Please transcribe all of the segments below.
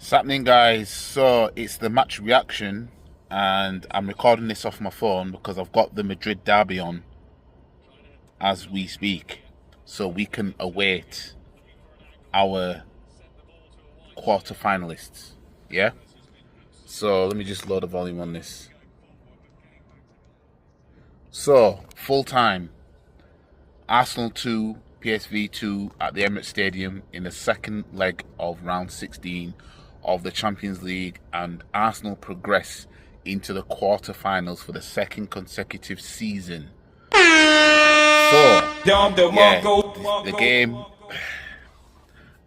What's happening, guys? So it's the match reaction, and I'm recording this off my phone because I've got the Madrid derby on as we speak, so we can await our quarter finalists. Yeah. So let me just load the volume on this. So full time, Arsenal 2, PSV 2 at the Emirates Stadium in the second leg of round 16 of the Champions League, and Arsenal progress into the quarter-finals for the second consecutive season. So, yeah, the game,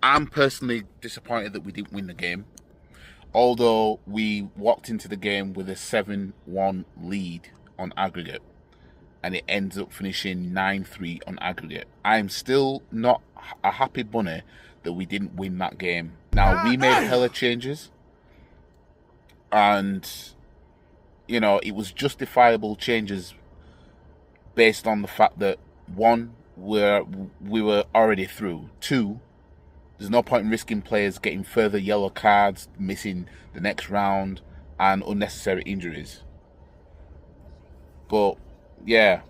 I'm personally disappointed that we didn't win the game, although we walked into the game with a 7-1 lead on aggregate, and it ends up finishing 9-3 on aggregate. I'm still not a happy bunny that we didn't win that game. Now, we made hella changes, and, you know, it was justifiable changes based on the fact that, one, we were already through. Two, there's no point in risking players getting further yellow cards, missing the next round, and unnecessary injuries. But, yeah,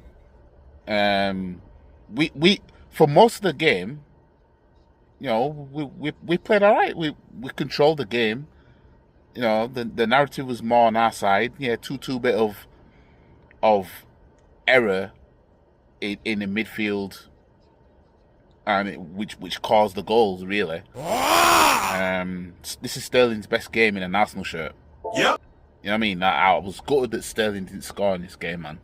we for most of the game, you know, we played all right. We controlled the game. You know, the narrative was more on our side. Yeah, 2-2 bit of error in the midfield, and which caused the goals really. This is Sterling's best game in an Arsenal shirt. Yep. You know what I mean? I was gutted that Sterling didn't score in this game, man.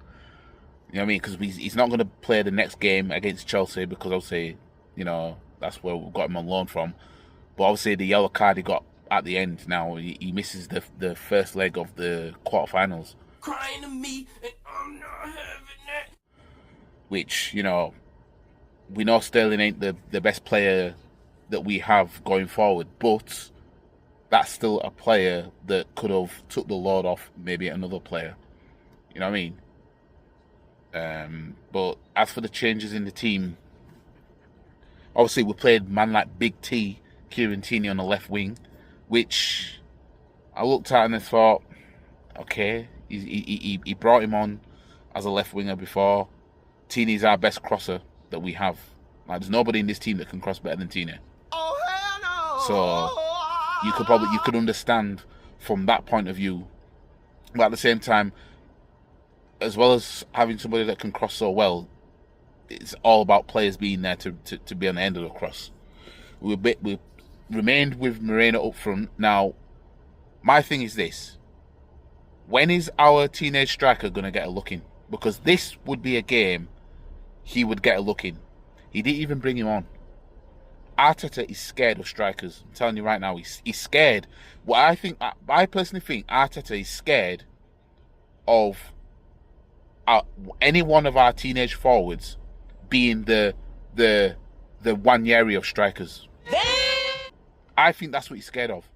You know what I mean? Because he's not going to play the next game against Chelsea, because obviously, you know, that's where we got him on loan from. But obviously the yellow card he got at the end, now he misses the first leg of the quarterfinals. Crying to me and I'm not having it. Which, you know, we know Sterling ain't the best player that we have going forward, but that's still a player that could have took the load off maybe another player. You know what I mean? But as for the changes in the team, obviously we played man like Big T, Kieran Tierney on the left wing, which I looked at and I thought, okay, he brought him on as a left winger before. Tierney's our best crosser that we have. Like, there's nobody in this team that can cross better than Tierney. Oh, hell no. So you could understand from that point of view. But at the same time, as well as having somebody that can cross so well, it's all about players being there to be on the end of the cross. We remained with Moreno up front. Now, my thing is this: when is our teenage striker going to get a look in? Because this would be a game he would get a look in. He didn't even bring him on. Arteta is scared of strikers. I'm telling you right now, he's scared. I personally think Arteta is scared of any one of our teenage forwards being the Wanyeri of strikers. I think that's what he's scared of.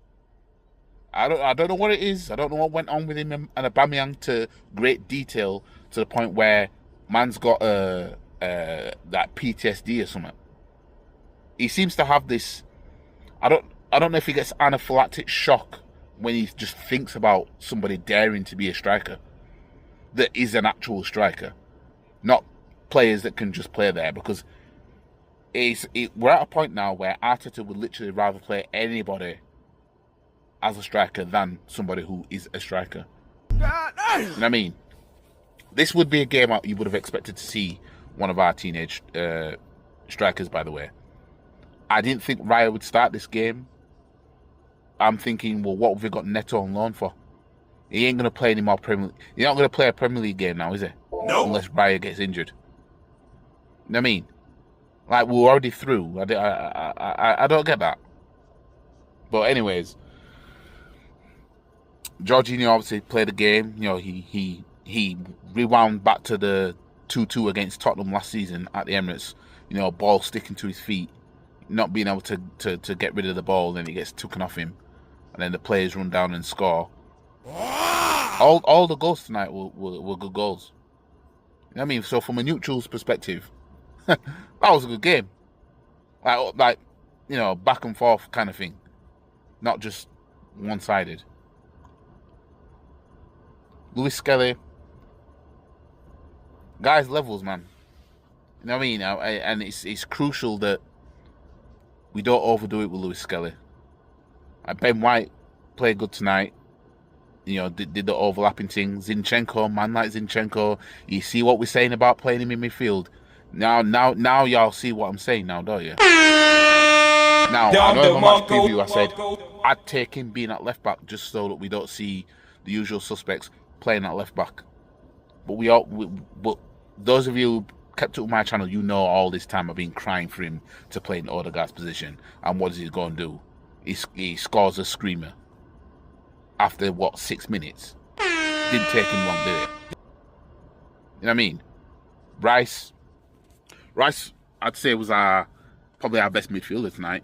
I don't know what it is. I don't know what went on with him and Aubameyang to great detail, to the point where man's got that PTSD or something. He seems to have this. I don't know if he gets anaphylactic shock when he just thinks about somebody daring to be a striker that is an actual striker, not players that can just play there. Because we're at a point now where Arteta would literally rather play anybody as a striker than somebody who is a striker. You know what I mean? This would be a game you would have expected to see one of our teenage strikers, by the way. I didn't think Raya would start this game. I'm thinking, well, what have we got Neto on loan for? He ain't going to play any more Premier League. He's not going to play a Premier League game now, is he? No. Unless Raya gets injured. You know what I mean? Like, we're already through. I don't get that. But anyways, Jorginho obviously played the game. You know, he rewound back to the 2-2 against Tottenham last season at the Emirates. You know, ball sticking to his feet, not being able to get rid of the ball, then it gets taken off him, and then the players run down and score. All the goals tonight were good goals. You know what I mean? So from a neutral's perspective, that was a good game. Like, you know, back and forth kind of thing. Not just one-sided. Luis Skelly, guys, levels, man. You know what I mean? And it's crucial that we don't overdo it with Luis Skelly. Ben White played good tonight. You know, did the overlapping thing. Zinchenko, man like Zinchenko. You see what we're saying about playing him in midfield. Now y'all see what I'm saying now, don't you? Now, I know in my match preview I said I'd take him being at left back just so that we don't see the usual suspects playing at left back. But those of you who kept up with my channel, you know all this time I've been crying for him to play in Odegaard's position. And what does he go and do? He scores a screamer. After, 6 minutes? Didn't take him long, did it? You know what I mean? Rice, I'd say was probably our best midfielder tonight.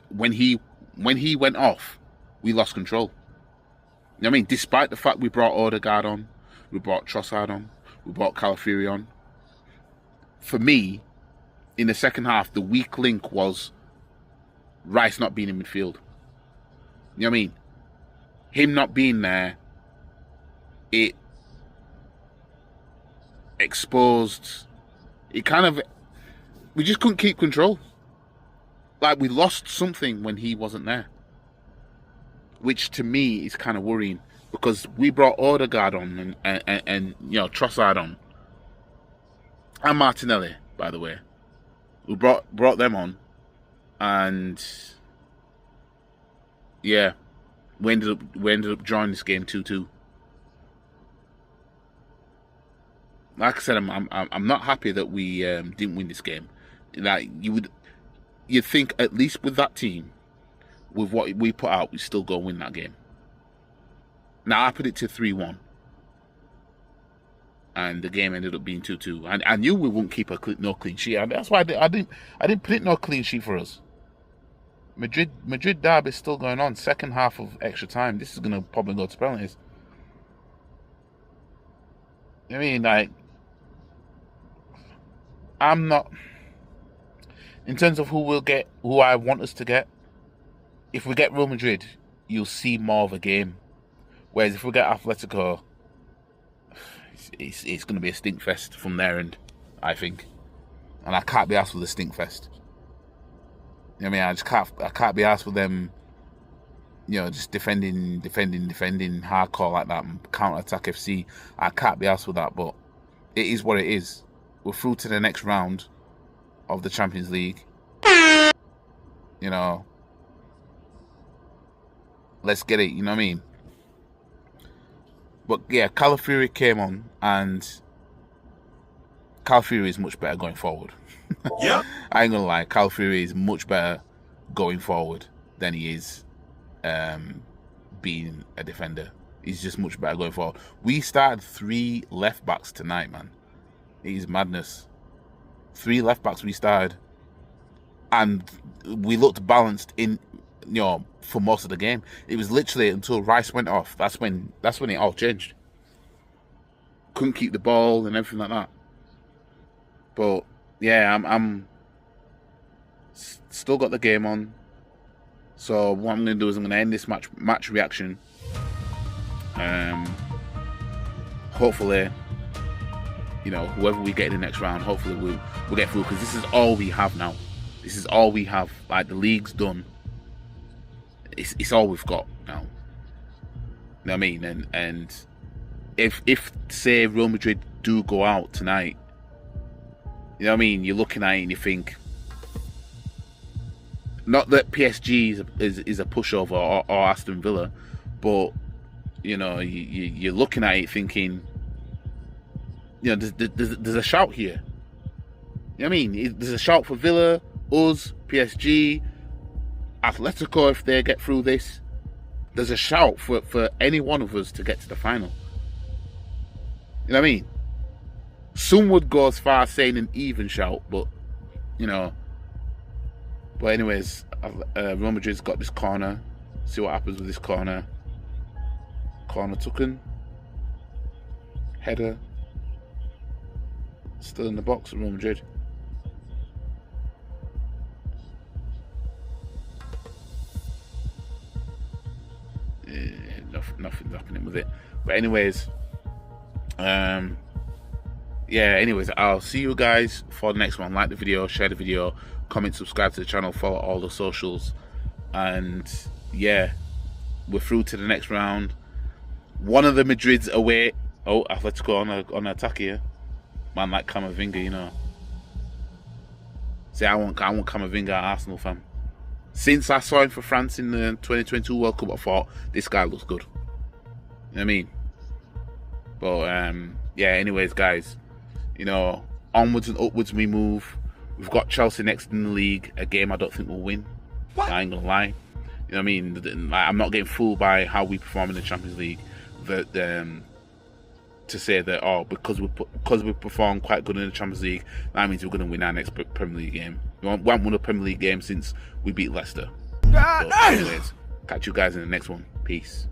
When he went off, we lost control. You know what I mean? Despite the fact we brought Odegaard on, we brought Trossard on, we brought Calafiori on. For me, in the second half, the weak link was Rice not being in midfield. You know what I mean? Him not being there, it exposed, we just couldn't keep control. Like, we lost something when he wasn't there. Which, to me, is kind of worrying. Because we brought Odegaard on and you know, Trossard on. And Martinelli, by the way. We brought them on. And, yeah. We ended up drawing this game 2-2. Like I said, I'm not happy that we didn't win this game. Like, you'd think at least with that team, with what we put out, we'd still go win that game. Now I put it to 3-1, and the game ended up being 2-2. And I knew we wouldn't keep no clean sheet. And that's why I didn't put it no clean sheet for us. Madrid derby is still going on. Second half of extra time. This is going to probably go to penalties. I mean, like, I'm not... In terms of who I want us to get, if we get Real Madrid, you'll see more of a game. Whereas if we get Atletico, it's going to be a stink fest from their end, I think. And I can't be asked for the stink fest. You know what I mean? I can't be asked for them, you know, just defending hardcore like that and counter-attack FC. I can't be asked for that, but it is what it is. We're through to the next round of the Champions League. You know, let's get it, you know what I mean? But yeah, Calafiori came on, and Calafiori is much better going forward. Yeah. I ain't gonna lie, Calafiori is much better going forward than he is being a defender. He's just much better going forward. We started 3 left backs tonight, man. It is madness. 3 left backs we started, and we looked balanced in, you know, for most of the game. It was literally until Rice went off. That's when it all changed. Couldn't keep the ball and everything like that. But yeah, I'm still got the game on. So what I'm going to do is I'm going to end this match reaction. Hopefully, you know, whoever we get in the next round, hopefully we'll get through, because this is all we have now. This is all we have. Like, the league's done. It's all we've got now. You know what I mean? And if say Real Madrid do go out tonight, you know what I mean, you're looking at it and you think, not that PSG is a pushover or Aston Villa, but you know, you're looking at it thinking, you know, there's a shout here. You know what I mean? There's a shout for Villa, us, PSG, Atletico if they get through this. There's a shout for any one of us to get to the final. You know what I mean? Some would go as far as saying an even shout, but, you know. But anyways, Real Madrid's got this corner. See what happens with this corner. Corner taken. Header. Still in the box at Real Madrid. nothing's happening with it. But anyways, yeah, anyways, I'll see you guys for the next one. Like the video, share the video, comment, subscribe to the channel, follow all the socials, and yeah, we're through to the next round. One of the Madrid's away. Oh, Atletico on attack here. Man like Camavinga, you know. See, I want Camavinga at Arsenal, fam. Since I saw him for France in the 2022 World Cup, I thought this guy looks good. You know what I mean? But yeah, anyways, guys, you know, onwards and upwards we move. We've got Chelsea next in the league, a game I don't think we'll win. I ain't gonna lie. You know what I mean? I'm not getting fooled by how we perform in the Champions League. That to say that, oh, because we perform quite good in the Champions League, that means we're going to win our next Premier League game. We haven't won a Premier League game since we beat Leicester. But anyways, catch you guys in the next one. Peace.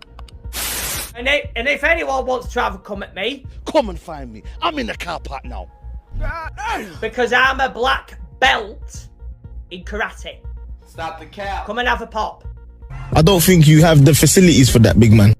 And if anyone wants to have a come at me, come and find me. I'm in the car park now. Because I'm a black belt in karate. Stop the cap. Come and have a pop. I don't think you have the facilities for that, big man.